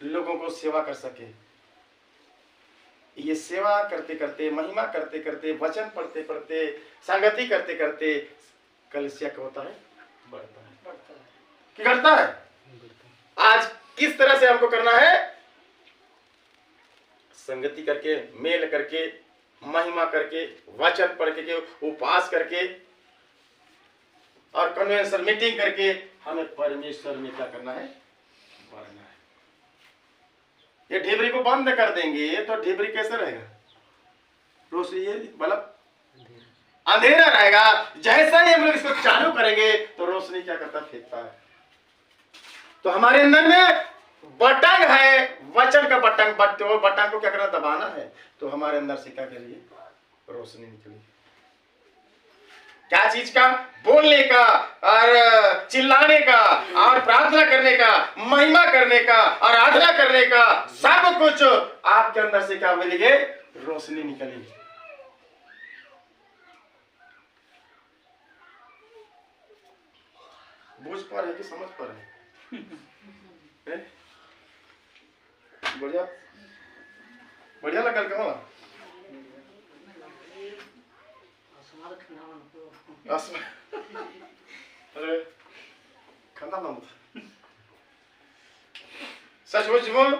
लोगों को सेवा कर सके। ये सेवा करते करते, महिमा करते करते, वचन पढ़ते पढ़ते, संगति करते करते कलीसिया क्या होता है? बढ़ता है। क्या करता है? इस तरह से हमको करना है, संगति करके, मेल करके, महिमा करके, वचन पढ़ के, उपवास करके और कन्वेंशन मीटिंग करके हमें परमेश्वर में क्या करना है, बढ़ना है। ये ढिबरी को बंद कर देंगे तो ढिबरी कैसे रहेगा, रोशनी ये बल्ब अंधेरा रहेगा। जैसा ही हम लोग इसको चालू करेंगे तो रोशनी क्या करता, फेंकता है। तो हमारे अंदर में बटन है, वचन का बटन, वो बटन को क्या करना, दबाना है, तो हमारे अंदर से क्या करिए, रोशनी निकलेगी। क्या चीज का, बोलने का और चिल्लाने का और प्रार्थना करने का, महिमा करने का, आराधना करने का, सब कुछ आपके अंदर से क्या मिलेगी, रोशनी निकलेगी। बुझ पर है कि समझ पर है? बढ़िया बढ़िया लगल के होला अरे खंदा मत। सचमुच में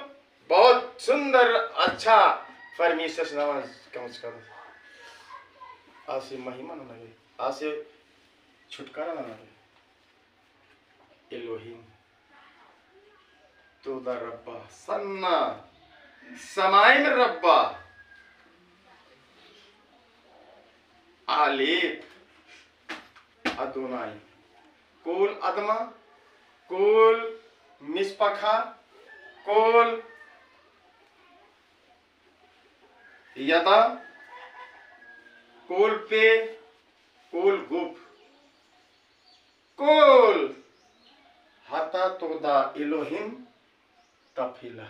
बहुत सुंदर अच्छा परमेश्वर से नमाज कम से कम आज से महिमा न लगे, आज से छुटकारा न लगे। एलोहिम तो द रब्बा सन्ना समाइम रब्बा आलेप अदोनाई कोल अदमा कोल मिस्पखा कोल यदा कोल पे कोल गुप कोल हाथा तोदा एलोहिम तफिला।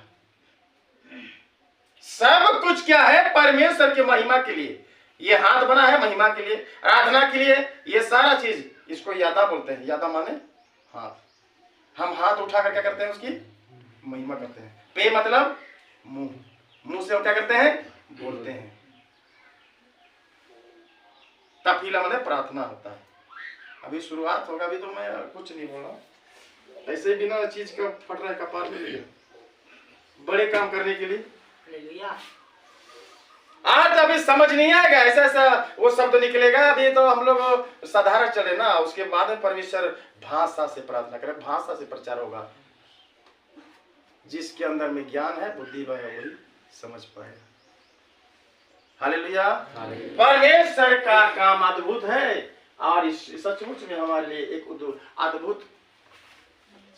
सब कुछ क्या है, परमेश्वर की महिमा के लिए। ये हाथ बना है महिमा के लिए, आराधना के लिए, ये सारा चीज इसको यादा बोलते हैं। यादा माने हाथ। हम हाथ उठाकर क्या करते हैं, उसकी महिमा करते हैं। पे मतलब मुंह, मुंह से हम क्या करते हैं, बोलते हैं। तफिला माने प्रार्थना होता है। अभी शुरुआत होगा, अभी तो मैं कुछ नहीं बोल रहा, ऐसे बिना चीज का फट रहा है कपार में, बड़े काम करने के लिए। आज अभी समझ नहीं आएगा, ऐसा ऐसा वो शब्द निकलेगा। अभी तो हम लोग साधारण चले ना, उसके बाद में परमेश्वर भाषा से प्रार्थना करें, भाषा से प्रचार होगा। जिसके अंदर में ज्ञान है, बुद्धि है, वही समझ पाएगा। हालेलुया। परमेश्वर का काम अद्भुत है और इस सचमुच में हमारे लिए एक अद्भुत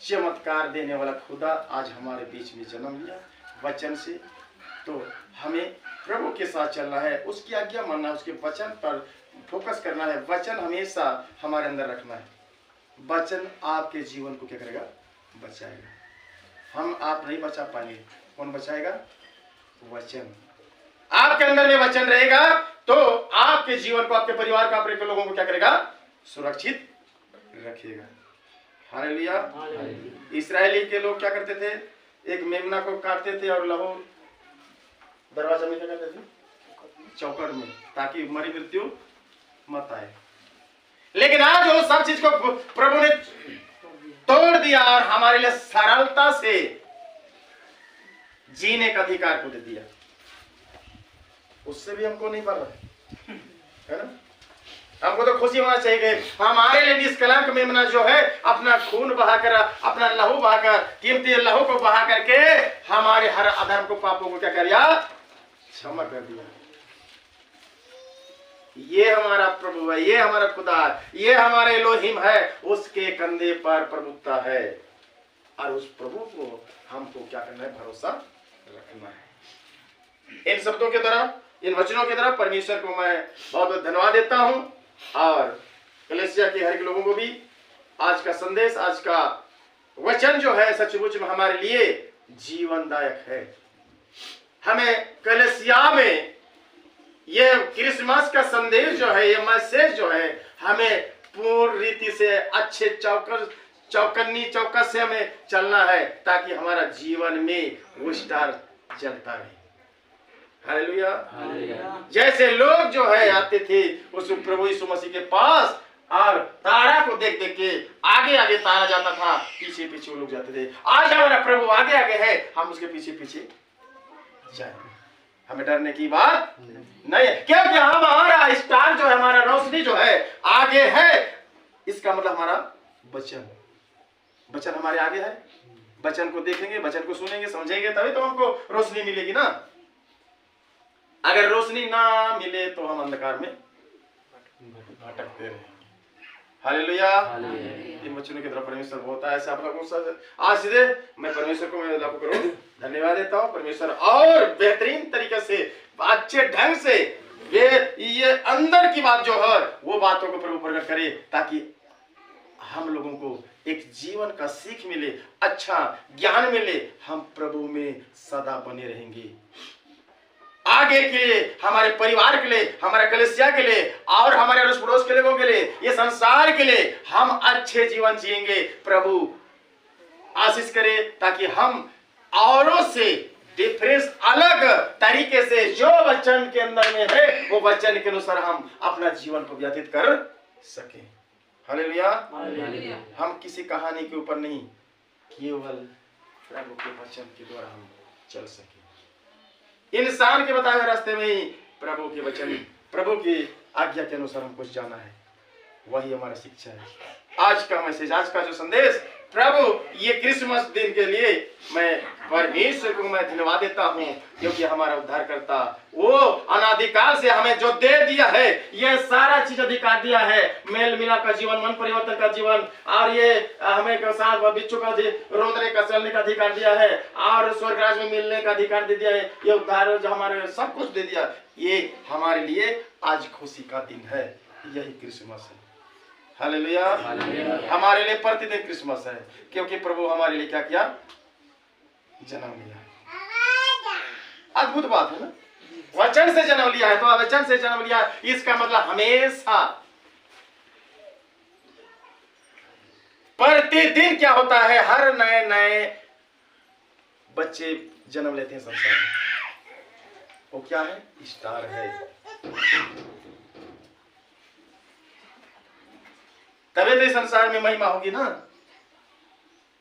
चमत्कार देने वाला खुदा आज हमारे बीच में जन्म लिया वचन से। तो हमें प्रभु के साथ चलना है, उसकी आज्ञा मानना है, उसके वचन पर फोकस करना है, वचन हमेशा हमारे अंदर रखना है। वचन आपके जीवन को क्या करेगा, बचाएगा। हम आप नहीं बचा पाएंगे, कौन बचाएगा, वचन। आपके अंदर में वचन रहेगा तो आपके जीवन को, आपके परिवार को, आपके लोगों को क्या करेगा, सुरक्षित रखेगा। हालेलुया। इस्राएली के लोग क्या करते थे, एक मेमना को काटते थे और लहू दरवाजा में क्या करते थे, चौकट में, ताकि मरी मृत्यु मत आए। लेकिन आज वो सब चीज को प्रभु ने तोड़ दिया और हमारे लिए सरलता से जीने का अधिकार को दे दिया। उससे भी हमको नहीं बढ़ रहा है ना। हमको तो खुशी होना चाहिए कि हमारे लिए निष्कलंक मेमना जो है अपना खून बहाकर, अपना लहू बहाकर, कीमती लहू को बहा करके हमारे हर अधर्म को, पापों को क्या कर दिया, क्षमा कर दिया। ये हमारा प्रभु है, ये हमारा खुदा है, ये हमारा एलोहिम है। उसके कंधे पर प्रभुत्व है और उस प्रभु को हमको क्या करना है, भरोसा रखना है। इन शब्दों के द्वारा, इन वचनों के द्वारा परमेश्वर को मैं बहुत बहुत धन्यवाद देता हूं और कलीसिया के हर एक लोगों को भी आज का संदेश, आज का वचन जो है सचमुच में हमारे लिए जीवनदायक है। हमें कलीसिया में ये क्रिसमस का संदेश जो है, ये मैसेज जो है, हमें पूर्ण रीति से अच्छे चौकस से हमें चलना है ताकि हमारा जीवन में वो स्टार जलता रहे। हालेलुया। जैसे लोग जो है आते थे उस प्रभु यीशु मसीह के पास और तारा को देख देख के आगे आगे तारा जाता था, पीछे पीछे वो लोग जाते थे। आज हमारा प्रभु आगे आगे है, हम उसके पीछे पीछे जाएंगे, हमें डरने की बात नहीं है, क्योंकि हमारा स्टार जो है, हमारा रोशनी जो है आगे है। इसका मतलब हमारा वचन हमारे आगे है। वचन को देखेंगे, वचन को सुनेंगे, समझेंगे, तभी तो हमको रोशनी मिलेगी ना। अगर रोशनी ना मिले तो हम अंधकार में भटकते रहेंगे। हालेलुया। इन वचनों की तरफ परमेश्वर होता है। ऐसे आप लोगों से आज सीधे मैं परमेश्वर को मैं लागू करूं, धन्यवाद देता हूं। परमेश्वर और बेहतरीन तरीके से, अच्छे ढंग से ये अंदर की बात जो है वो बातों को प्रभु प्रकट करे, ताकि हम लोगों को एक जीवन का सीख मिले, अच्छा ज्ञान मिले, हम प्रभु में सदा बने रहेंगे। आगे के लिए, हमारे परिवार के लिए, हमारे कलीसिया के लिए और हमारे अड़ोस पड़ोस के लोगों के लिए, ये संसार के लिए हम अच्छे जीवन जिएंगे। प्रभु आशीष करे ताकि हम औरों से डिफरेंस, अलग तरीके से जो वचन के अंदर में है वो वचन के अनुसार हम अपना जीवन को व्यतीत कर सके। हालेलुया। हम किसी कहानी के ऊपर नहीं, केवल प्रभु के वचन के द्वारा हम चल सके। इंसान के बताए हुए रास्ते में ही प्रभु के वचन, प्रभु की आज्ञा के अनुसार हमको जाना है, वही हमारा शिक्षा है। आज का मैसेज, आज का जो संदेश, प्रभु ये क्रिसमस दिन के लिए मैं परमेश्वर को मैं धन्यवाद देता हूँ, क्योंकि हमारा उद्धार करता वो अनादिकाल से हमें जो दे दिया है, ये सारा चीज अधिकार दिया है। मेल मिलाप का जीवन, मन परिवर्तन का जीवन, और ये हमें साथ बिच्छू का रोने का, चलने का अधिकार दिया है, और स्वर्ग राज्य में मिलने का अधिकार दे दिया है। ये उद्धार जो हमारे सब कुछ दे दिया, ये हमारे लिए आज खुशी का दिन है। यही क्रिसमस है। हालेलुया। हमारे लिए प्रतिदिन क्रिसमस है, क्योंकि प्रभु हमारे लिए क्या किया? जन्म लिया। अद्भुत बात है ना, वचन से जन्म लिया है। तो वचन से जन्म लिया, इसका मतलब हमेशा प्रतिदिन क्या होता है, हर नए नए बच्चे जन्म लेते हैं संसार में। वो क्या है? स्टार है। तभी तो संसार में महिमा होगी ना।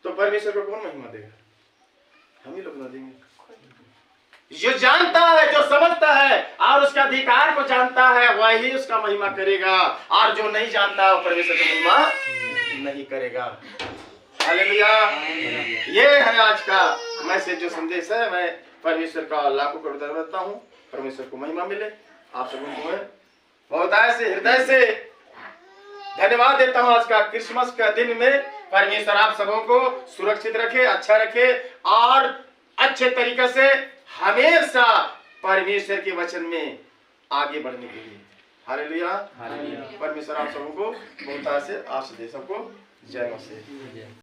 तो परमेश्वर को कौन महिमा देगा? हम ही लोग ना देंगे। जो जानता है, जो समझता है और उसका अधिकार को जानता है, वही उसका महिमा करेगा, और जो नहीं जानता वो परमेश्वर की महिमा नहीं करेगा। हालेलुया। ये है आज का मैसेज, जो संदेश है। मैं परमेश्वर का लाखों करोड़ धन्यवाद देता हूँ। परमेश्वर को महिमा मिले। आप सबों को बहुत ऐसे हृदय से धन्यवाद देता हूँ। आज का क्रिसमस का दिन में परमेश्वर आप सबों को सुरक्षित रखे, अच्छा रखे, और अच्छे तरीके से हमेशा परमेश्वर के वचन में आगे बढ़ने के लिए। हालेलुया। परमेश्वर आप सबों को बहुत से आप सबको जय मसीह।